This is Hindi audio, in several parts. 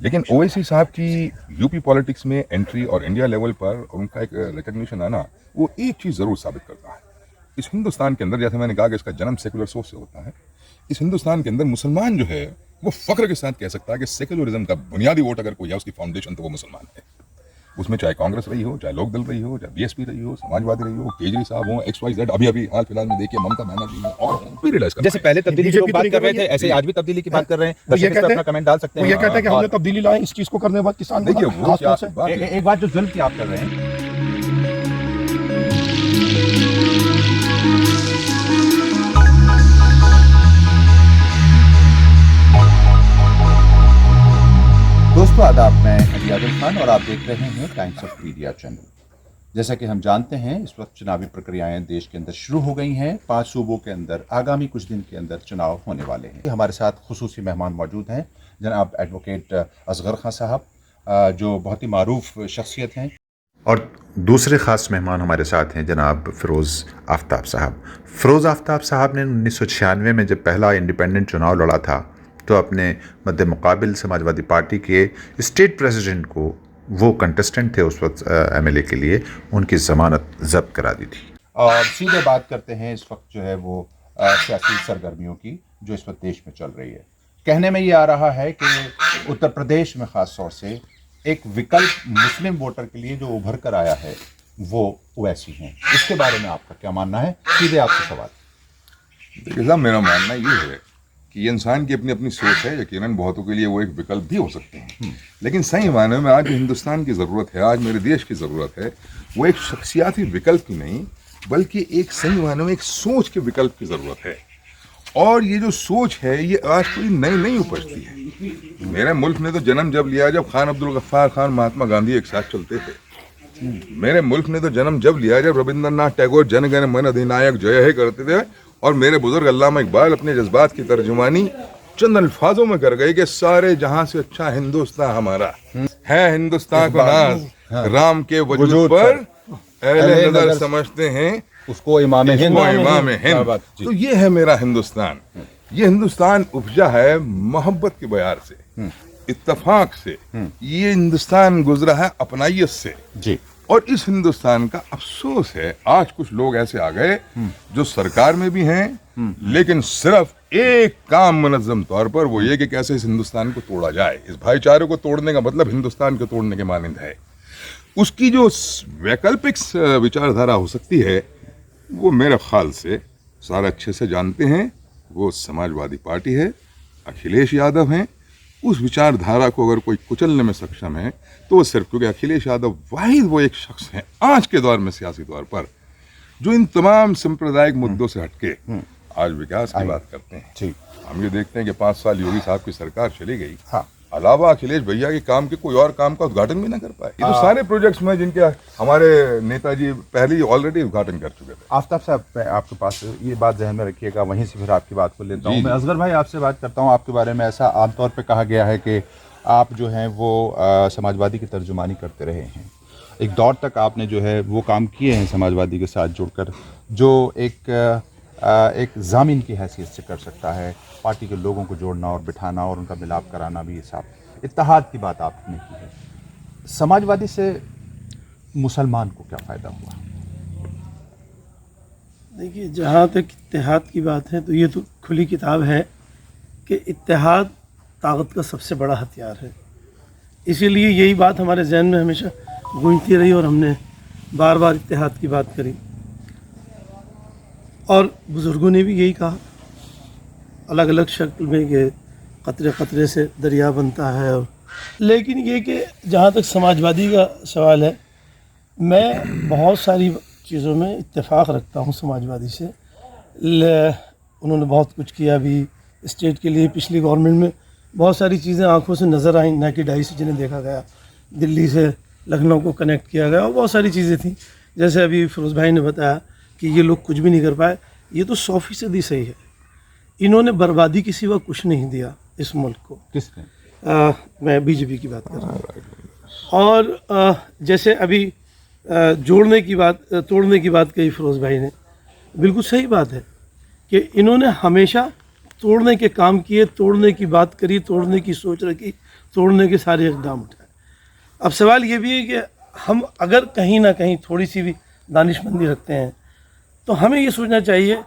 लेकिन ओवैसी साहब की यूपी पॉलिटिक्स में एंट्री और इंडिया लेवल पर उनका एक रिकग्निशन आना, वो एक चीज़ ज़रूर साबित करता है। इस हिंदुस्तान के अंदर, जैसे मैंने कहा कि इसका जन्म सेकुलर सोच से होता है, इस हिंदुस्तान के अंदर मुसलमान जो है वो फ़ख्र के साथ कह सकता है कि सेकुलरिज्म का बुनियादी वोट अगर कोई है, उसकी फाउंडेशन तो वो मुसलमान है। उसमें चाहे कांग्रेस रही हो, चाहे लोकदल रही हो, चाहे बीएसपी रही हो, समाजवादी रही हो, केजरी साहब हो, XYZ, अभी हाल फिलहाल में देखिए ममता बनर्जी हो, और भी रियलाइज जैसे पहले तब्दीली की लोग बात कर रहे थे, ऐसे आज भी तब्दीली की बात कर रहे हैं। वो ये दर्शक इस पर कहते अपना कमेंट डाल सकते वो हैं। ये कहते हैं कि हमने तब्दीली लाई, इस चीज को करने के बाद किसान देखिए वो क्या बात है। एक बात जो जुल्म की आप कर रहे हैं, दोस्तों आदाब, मैं अली आदिल खान और आप देख रहे हैं टाइम्स ऑफ मीडिया चैनल। जैसा कि हम जानते हैं, इस वक्त चुनावी प्रक्रियाएं देश के अंदर शुरू हो गई हैं। 5 सूबों के अंदर आगामी कुछ दिन के अंदर चुनाव होने वाले हैं। हमारे साथ खुसूसी मेहमान मौजूद हैं, जनाब एडवोकेट असगर खां साहब, जो बहुत ही मारूफ शख्सियत हैं, और दूसरे ख़ास मेहमान हमारे साथ हैं जनाब फ़िरोज़ आफ्ताब साहब। फ़िरोज़ आफ्ताब साहब ने 1996 में जब पहला इंडिपेंडेंट चुनाव लड़ा था तो अपने मद्दे मुकाबिल समाजवादी पार्टी के स्टेट प्रेसिडेंट को, वो कंटेस्टेंट थे उस वक्त MLA के लिए, उनकी ज़मानत ज़ब्त करा दी थी। और सीधे बात करते हैं इस वक्त जो है वो सियासी सरगर्मियों की जो इस वक्त देश में चल रही है। कहने में ये आ रहा है कि उत्तर प्रदेश में ख़ास तौर से एक विकल्प मुस्लिम वोटर के लिए जो उभर कर आया है वो ओवैसी हैं। इसके बारे में आपका क्या मानना है? सीधे आपसे सवाल। देखिए साहब, मेरा मानना ये है कि इंसान की अपनी अपनी सोच है। यकीनन बहुतों के लिए वो एक विकल्प भी हो सकते हैं, लेकिन सही मायने में आज जो हिंदुस्तान की ज़रूरत है, आज मेरे देश की ज़रूरत है, वो एक शख्सियाती विकल्प की नहीं, बल्कि एक सही मायने में एक सोच के विकल्प की ज़रूरत है। और ये जो सोच है ये आज कोई नई नहीं उपजती है। मेरे मुल्क ने तो जन्म जब लिया जब खान अब्दुल गफ्फार खान, महात्मा गांधी एक साथ चलते थे। मेरे मुल्क ने तो जन्म जब लिया जब रविंद्रनाथ टैगोर जन गण मन अधिनायक जय है करते थे, और मेरे बुजुर्ग अल्लामा इकबाल अपने जज्बात की तर्जुमानी चंद अल्फाजों में कर गए कि सारे जहां से अच्छा हिंदुस्तान हमारा है, हिंदुस्तान को नाज राम के वजूद पर अहले नज़र समझते हैं उसको इमाम हिंद। तो ये है मेरा हिंदुस्तान। ये हिंदुस्तान उपजा है मोहब्बत के बयार से, इत्तफाक से। ये हिंदुस्तान गुजरा है अपनाइयत से जी। और इस हिंदुस्तान का अफसोस है आज कुछ लोग ऐसे आ गए जो सरकार में भी हैं, लेकिन सिर्फ एक काम मुनज़्ज़म तौर पर, वो ये कि कैसे इस हिंदुस्तान को तोड़ा जाए। इस भाईचारे को तोड़ने का मतलब हिंदुस्तान को तोड़ने के मानंद है। उसकी जो वैकल्पिक विचारधारा हो सकती है वो मेरे ख्याल से सारे अच्छे से जानते हैं, वो समाजवादी पार्टी है, अखिलेश यादव हैं। उस विचारधारा को अगर कोई कुचलने में सक्षम है तो वो सिर्फ, क्योंकि अखिलेश यादव वाहिद वो एक शख्स हैं आज के दौर में सियासी तौर पर जो इन तमाम सांप्रदायिक मुद्दों से हटके आज विकास की बात करते हैं। हम ये देखते हैं कि 5 साल योगी साहब की सरकार चली गई, अलावा अखिलेश भैया के काम के कोई और काम का उद्घाटन भी ना कर पाए। ये तो सारे प्रोजेक्ट्स में जिनके हमारे नेताजी पहले ही ऑलरेडी उद्घाटन कर चुके थे। आफ्ताब साहब, आपके पास ये बात ध्यान में रखिएगा, वहीं से फिर आपकी बात को लेता हूँ। मैं असगर भाई आपसे बात करता हूँ। आपके बारे में ऐसा आमतौर पर कहा गया है कि आप जो हैं वो समाजवादी की तर्जुमानी करते रहे हैं। एक दौर तक आपने जो है वो काम किए हैं समाजवादी के साथ जुड़कर, जो एक ज़ामिन की हैसियत से कर सकता है, पार्टी के लोगों को जोड़ना और बिठाना और उनका मिलाप कराना भी। ये सब इत्तेहाद की बात आपने की है। समाजवादी से मुसलमान को क्या फ़ायदा हुआ? देखिए, जहाँ तक इत्तेहाद की बात है तो ये तो खुली किताब है कि इत्तेहाद ताकत का सबसे बड़ा हथियार है। इसीलिए यही बात हमारे जहन में हमेशा गूंजती रही और हमने बार बार इत्तेहाद की बात करी, और बुज़ुर्गों ने भी यही कहा अलग अलग शक्ल में कि कतरे कतरे से दरिया बनता है। और लेकिन ये कि जहाँ तक समाजवादी का सवाल है, मैं बहुत सारी चीज़ों में इत्तेफाक रखता हूँ समाजवादी से। उन्होंने बहुत कुछ किया भी स्टेट के लिए। पिछली गवर्नमेंट में बहुत सारी चीज़ें आंखों से नज़र आई, नेकेड आई से जिन्हें देखा गया। दिल्ली से लखनऊ को कनेक्ट किया गया और बहुत सारी चीज़ें थी। जैसे अभी फिरोज़ भाई ने बताया कि ये लोग कुछ भी नहीं कर पाए, ये तो 100% सही है। इन्होंने बर्बादी के सिवा कुछ नहीं दिया इस मुल्क को। किसने? मैं बीजेपी की बात कर रहा हूँ। और जैसे अभी जोड़ने की बात, तोड़ने की बात कही फिरोज़ भाई ने, बिल्कुल सही बात है कि इन्होंने हमेशा तोड़ने के काम किए, तोड़ने की बात करी, तोड़ने की सोच रखी, तोड़ने के सारे इकदाम उठाए। अब सवाल ये भी है कि हम अगर कहीं ना कहीं थोड़ी सी भी दानिशमंदी रखते हैं तो हमें ये सोचना चाहिए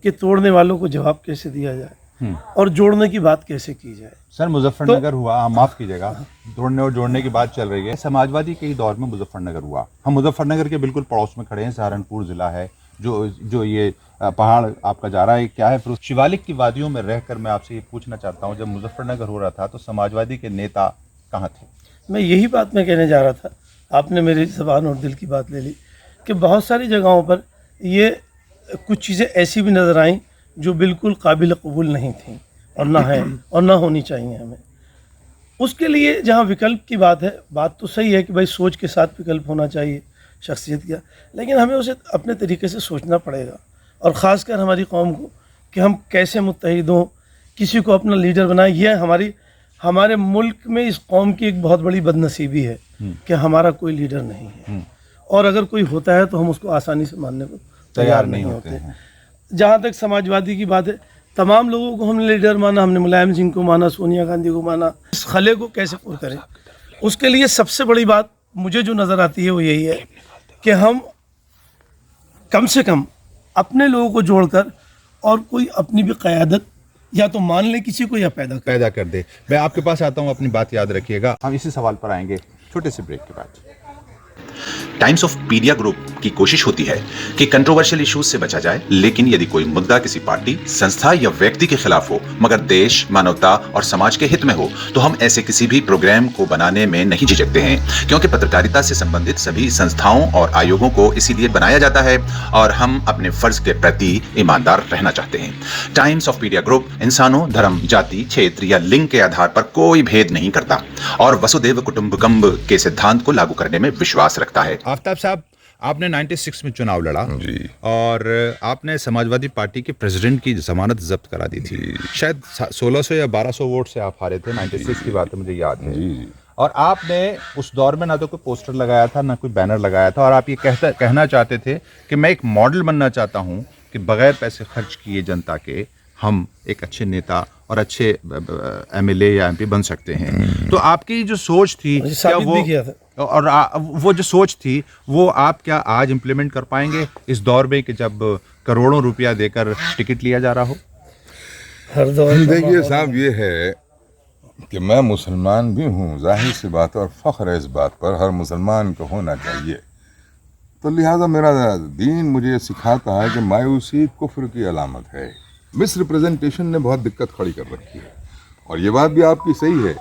कि तोड़ने वालों को जवाब कैसे दिया जाए और जोड़ने की बात कैसे की जाए। सर मुजफ्फरनगर हुआ, आप माफ़ कीजिएगा, तोड़ने और जोड़ने की बात चल रही है। समाजवादी के ही दौर में मुजफ्फरनगर हुआ। हम मुजफ्फरनगर के बिल्कुल पड़ोस में खड़े हैं, सहारनपुर ज़िला है जो ये पहाड़ आपका जा रहा है, क्या है फिर शिवालिक की वादियों में रहकर मैं आपसे ये पूछना चाहता हूँ, जब मुजफ्फरनगर हो रहा था तो समाजवादी के नेता कहाँ थे? मैं यही बात मैं कहने जा रहा था, आपने मेरी ज़बान और दिल की बात ले ली कि बहुत सारी जगहों पर ये कुछ चीज़ें ऐसी भी नज़र आईं जो बिल्कुल काबिल कबूल नहीं थी और ना है और ना होनी चाहिए हमें। उसके लिए जहाँ विकल्प की बात है, बात तो सही है कि भाई सोच के साथ विकल्प होना चाहिए शख्सियत का, लेकिन हमें उसे अपने तरीके से सोचना पड़ेगा और ख़ासकर हमारी कौम को कि हम कैसे मुत्तहिद हों, किसी को अपना लीडर बनाएं। यह हमारे मुल्क में इस कौम की एक बहुत बड़ी बदनसीबी है कि हमारा कोई लीडर नहीं है और अगर कोई होता है तो हम उसको आसानी से मानने को तैयार नहीं होते। जहाँ तक समाजवादी की बात है, तमाम लोगों को हमने लीडर माना, हमने मुलायम सिंह को माना, सोनिया गांधी को माना। इस खले को कैसे पूरा करें, उसके लिए सबसे बड़ी बात मुझे जो नज़र आती है वो यही है कि हम कम से कम अपने लोगों को जोड़कर और कोई अपनी भी क़यादत या तो मान ले किसी को या पैदा कर दे। मैं आपके पास आता हूँ, अपनी बात याद रखिएगा। हम इसी सवाल पर आएंगे छोटे से ब्रेक के बाद। टाइम्स ऑफ पीडिया ग्रुप की कोशिश होती है कि कंट्रोवर्शियल इश्यूज से बचा जाए, लेकिन यदि कोई मुद्दा किसी पार्टी, संस्था या व्यक्ति के खिलाफ हो मगर देश, मानवता और समाज के हित में हो तो हम ऐसे किसी भी प्रोग्राम को बनाने में नहीं झिझकते हैं, क्योंकि पत्रकारिता से संबंधित सभी संस्थाओं और आयोगों को इसीलिए बनाया जाता है और हम अपने फर्ज के प्रति ईमानदार रहना चाहते हैं। टाइम्स ऑफ पीडिया ग्रुप इंसानों, धर्म, जाति, क्षेत्र या लिंग के आधार पर कोई भेद नहीं करता और वसुदेव कुटुंबकम के सिद्धांत को लागू करने में विश्वास रखता है। आफ्ताब साहब, आपने 96 में चुनाव लड़ा जी। और आपने समाजवादी पार्टी के प्रेसिडेंट की जमानत जब्त करा दी थी। शायद 1600 या 1200 वोट से आप हारे थे, 96 की बात है, मुझे याद है। जी। और आपने उस दौर में ना तो कोई पोस्टर लगाया था ना कोई बैनर लगाया था और आप ये कहना चाहते थे कि मैं एक मॉडल बनना चाहता हूँ कि बगैर पैसे खर्च किए जनता के हम एक अच्छे नेता और अच्छे MLA या MP बन सकते हैं। तो आपकी जो सोच थी क्या वो जो सोच थी वो आप क्या आज इम्प्लीमेंट कर पाएंगे इस दौर में कि जब करोड़ों रुपया देकर टिकट लिया जा रहा हो? हर दौर देखिए साहब, ये है कि मैं मुसलमान भी हूँ, जाहिर सी बात है, और फ़ख्र है इस बात पर, हर मुसलमान को होना चाहिए। तो लिहाजा मेरा दीन मुझे सिखाता है कि मायूसी कुफ्र की अलामत है। मिस रिप्रेजेंटेशन ने बहुत दिक्कत खड़ी कर रखी है और ये बात भी आपकी सही है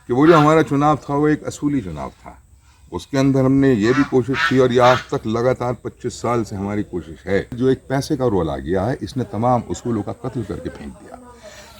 कि वो जो हमारा चुनाव था वो एक असूली चुनाव था। उसके अंदर हमने ये भी कोशिश की और ये आज तक लगातार 25 साल से हमारी कोशिश है। जो एक पैसे का रोल आ गया है, इसने तमाम उसूलों का कत्ल करके फेंक दिया।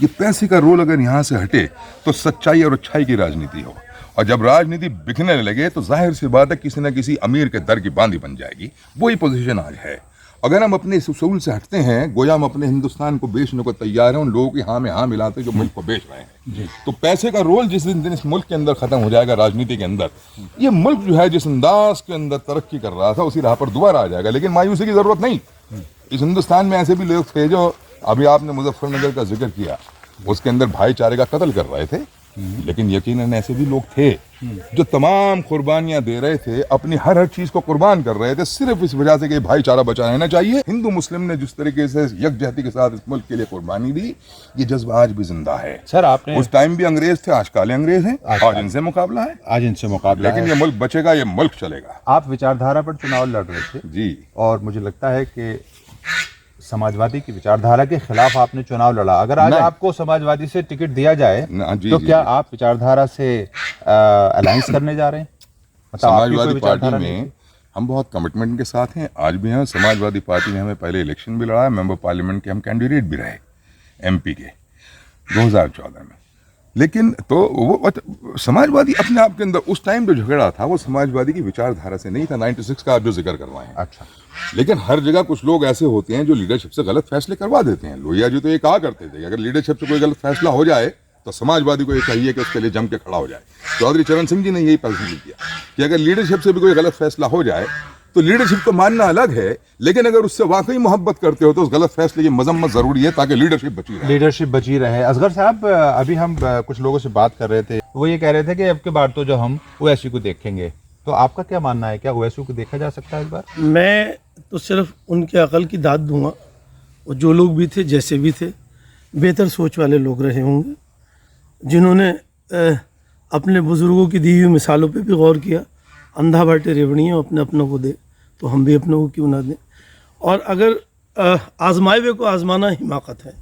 ये पैसे का रोल अगर यहाँ से हटे तो सच्चाई और अच्छाई की राजनीति हो, और जब राजनीति बिकने लगे तो जाहिर सी बात है किसी न किसी अमीर के दर की बांधी बन जाएगी। वही पोजीशन आज है। अगर हम अपने इस उसूल से हटते हैं, गोया हम अपने हिंदुस्तान को बेचने को तैयार हैं, उन लोगों की हाँ में हाँ मिलाते जो मुल्क को बेच रहे हैं। तो पैसे का रोल जिस दिन इस मुल्क के अंदर खत्म हो जाएगा, राजनीति के अंदर, ये मुल्क जो है जिस अंदाज के अंदर तरक्की कर रहा था उसी राह पर दोबारा आ जाएगा। लेकिन मायूसी की जरूरत नहीं। इस हिंदुस्तान में ऐसे भी लोग थे जो, अभी आपने मुजफ्फरनगर का जिक्र किया, उसके अंदर भाईचारे का कत्ल कर रहे थे, लेकिन यकीनन ऐसे भी लोग थे जो तमाम कुर्बानियां दे रहे थे, अपनी हर चीज को कुर्बान कर रहे थे सिर्फ इस वजह से कि भाईचारा बचा रहना चाहिए। हिंदू मुस्लिम ने जिस तरीके से यकजहती के साथ इस मुल्क के लिए कुर्बानी दी, ये जज्बा आज भी जिंदा है। सर आपने उस टाइम भी अंग्रेज थे, आज काले अंग्रेज हैं, आज इनसे मुकाबला है, आज इनसे मुकाबला लेकिन ये मुल्क बचेगा, ये मुल्क चलेगा। आप विचारधारा पर चुनाव लड़ रहे थे जी, और मुझे लगता है कि समाजवादी की विचारधारा के खिलाफ आपने चुनाव लड़ा। अगर आज आपको समाजवादी से टिकट दिया जाए तो क्या आप विचारधारा से अलायंस करने जा रहे हैं? समाजवादी पार्टी में हम बहुत कमिटमेंट के साथ हैं, आज भी हैं। समाजवादी पार्टी ने हमें पहले इलेक्शन भी लड़ा है, मेंबर पार्लियामेंट के हम कैंडिडेट भी रहे MP के 2014 में। लेकिन तो वो समाजवादी अपने आप के अंदर उस टाइम जो झगड़ा था वो समाजवादी की विचारधारा से नहीं था, 96 का आप जो जिक्र करवाएं। अच्छा, लेकिन हर जगह कुछ लोग ऐसे होते हैं जो लीडरशिप से गलत फैसले करवा देते हैं। लोहिया जी तो ये कहा करते थे कि अगर लीडरशिप से कोई गलत फैसला हो जाए तो समाजवादी को ये चाहिए कि उसके लिए जम के खड़ा हो जाए। चौधरी चरण सिंह जी ने यही फैसला किया कि अगर लीडरशिप से भी कोई गलत फैसला हो जाए तो लीडरशिप को मानना अलग है, लेकिन अगर उससे वाकई मोहब्बत करते हो तो उस गलत फैसले की मजम्मत जरूरी है ताकि लीडरशिप बची रहे। लीडरशिप बची रहे। असगर साहब, अभी हम कुछ लोगों से बात कर रहे थे, वो ये कह रहे थे कि अब की बार तो जो हम ओवैसी को देखेंगे, तो आपका क्या मानना है, क्या ओवैसी को देखा जा सकता है इस बार? मैं तो सिर्फ उनके अकल की दाद दूंगा, और जो लोग भी थे जैसे भी थे बेहतर सोच वाले लोग रहे होंगे, जिन्होंने अपने बुज़ुर्गों की दी हुई मिसालों पे भी गौर किया। अंधा बाटे रेवड़ियाँ अपने अपनों को दे, तो हम भी अपनों को क्यों ना दें। और अगर आजमाए हुए को आजमाना हिमाकत है,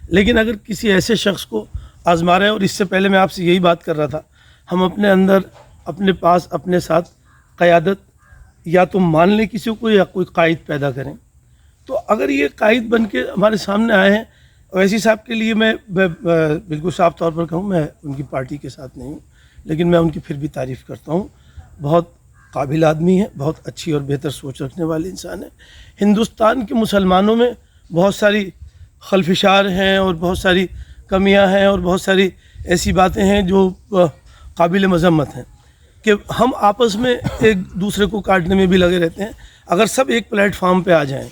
लेकिन अगर किसी ऐसे शख्स को आजमा रहे हैं, और इससे पहले मैं आपसे यही बात कर रहा था, हम अपने अंदर अपने पास अपने साथ क़यादत या तो मान लें किसी को या कोई कायद पैदा करें। तो अगर ये कायद बन के हमारे सामने आए हैं, ओवैसी साहब के लिए मैं बिल्कुल साफ तौर पर कहूँ, मैं उनकी पार्टी के साथ नहीं हूँ, लेकिन मैं उनकी फिर भी तारीफ़ करता हूँ। बहुत काबिल आदमी है, बहुत अच्छी और बेहतर सोच रखने वाले इंसान है। हिंदुस्तान के मुसलमानों में बहुत सारी खलफिशार हैं और बहुत सारी कमियां हैं और बहुत सारी ऐसी बातें हैं जो काबिल मजम्मत हैं कि हम आपस में एक दूसरे को काटने में भी लगे रहते हैं। अगर सब एक प्लेटफार्म पे आ जाएं,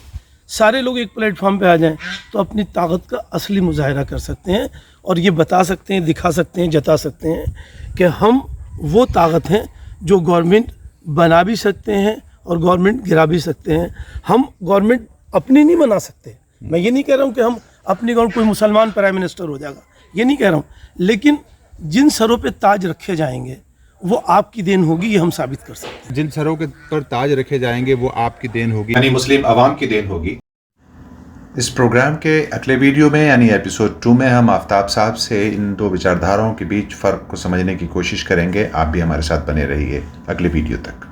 सारे लोग एक प्लेटफार्म पे आ जाएं, तो अपनी ताकत का असली मुजाहरा कर सकते हैं और ये बता सकते हैं, दिखा सकते हैं, जता सकते हैं कि हम वो ताकत हैं जो गवर्नमेंट बना भी सकते हैं और गवर्नमेंट गिरा भी सकते हैं। हम गवर्नमेंट अपनी नहीं बना सकते। मैं ये नहीं कह रहा हूँ कि हम अपनी गवर्नमेंट, कोई मुसलमान प्राइम मिनिस्टर हो जाएगा, ये नहीं कह रहा हूँ, लेकिन जिन सरों पे ताज रखे जाएंगे वो आपकी देन होगी, ये हम साबित कर सकते हैं। जिन सरों के पर ताज रखे जाएंगे वो आपकी देन होगी, यानी मुस्लिम अवाम की देन होगी। इस प्रोग्राम के अगले वीडियो में यानी एपिसोड 2 में हम आफ्ताब साहब से इन दो विचारधाराओं के बीच फ़र्क को समझने की कोशिश करेंगे। आप भी हमारे साथ बने रहिए अगले वीडियो तक।